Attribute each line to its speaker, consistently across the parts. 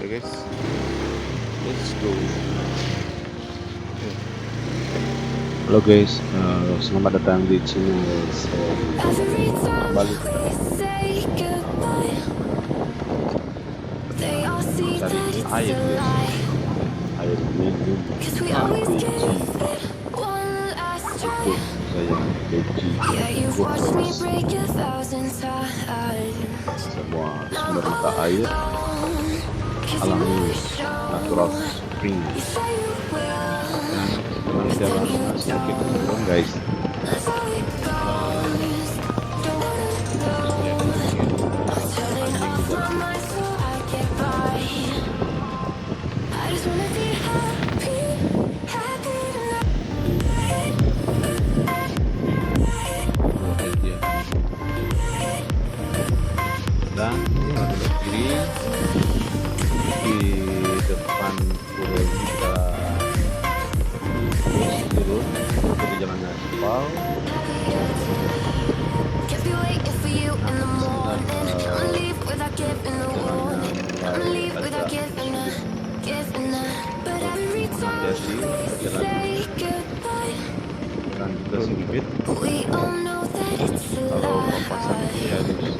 Speaker 1: Oke guys, let's go.
Speaker 2: Halo guys, selamat datang di channel saya. Kembali
Speaker 1: Cari air guys,
Speaker 2: air minum Beji. Dukuh saya Beji Dukuh guys. Semua sumber mata air alami natural spring dan memang jalannya sedikit menurun guys. Dan belok kiri di depan pura kita terus turun ke jalan aspal. Dan juga sedikit kalau papasan ini harus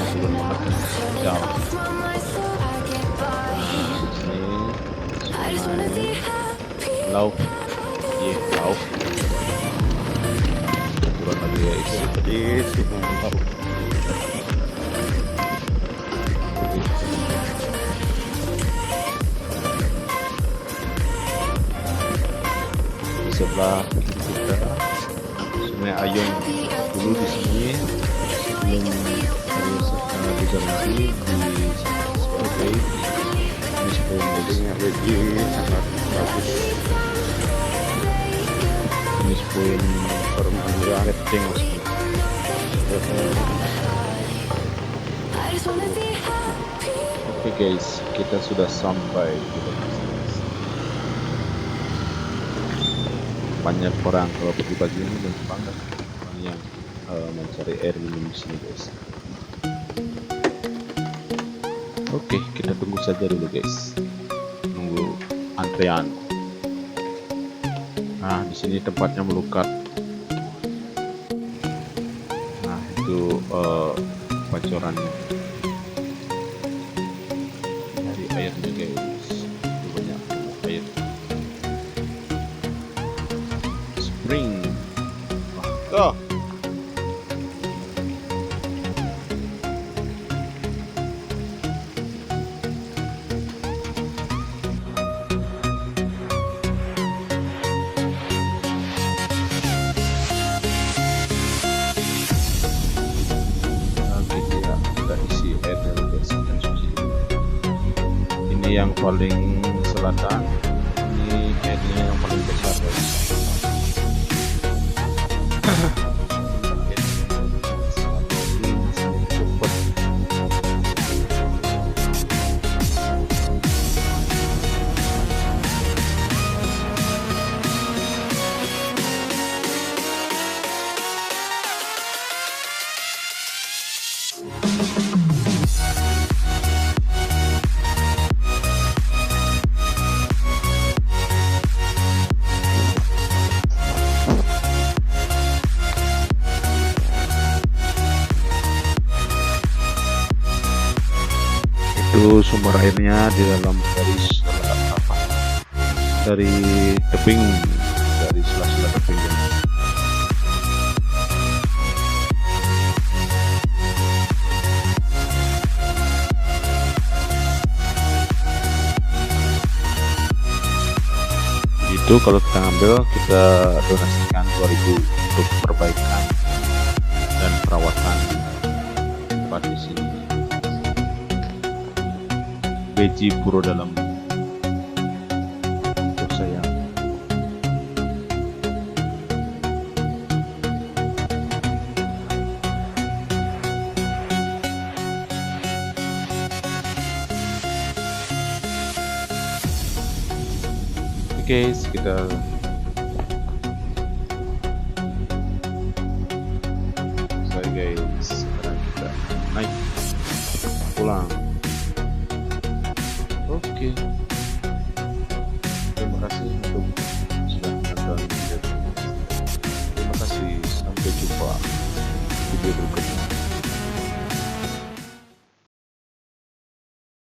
Speaker 2: turun banget jauh. Sini lauk, lauk. Turun lagi guys, lauk. Di sebelah kita Sungai Ayung dulu di sini sebelum harus di jalan ini di sebagai ini sebelum
Speaker 1: modelnya Beji sangat bagus.
Speaker 2: ini sebelum
Speaker 1: Permainan rating
Speaker 2: Oke guys, kita sudah sampai di lokasi. Banyak orang kalau pagi-pagi ini dan banget orang yang mencari air minum di sini guys. Oke, kita tunggu saja dulu guys. Nunggu antrean. Nah, di sini tempatnya melukat. Nah, itu pancorannya. Dari airnya guys. Itu banyak air. Spring.
Speaker 1: tuh.
Speaker 2: Ini yang paling selatan, ini airnya yang paling besar guys. Itu sumber airnya di dalam garis apa? Dari tebing, dari sela-sela tebing. Itu kalau kita ngambil, kita donasikan 2.000 untuk perbaikan dan perawatan tempat di sini. Beji pura dalam untuk saya. Oke, kita selesai guys. Sekarang kita naik pulang. Oke, terima kasih untuk sudah menonton video ini. Terima kasih, sampai jumpa di video berikutnya.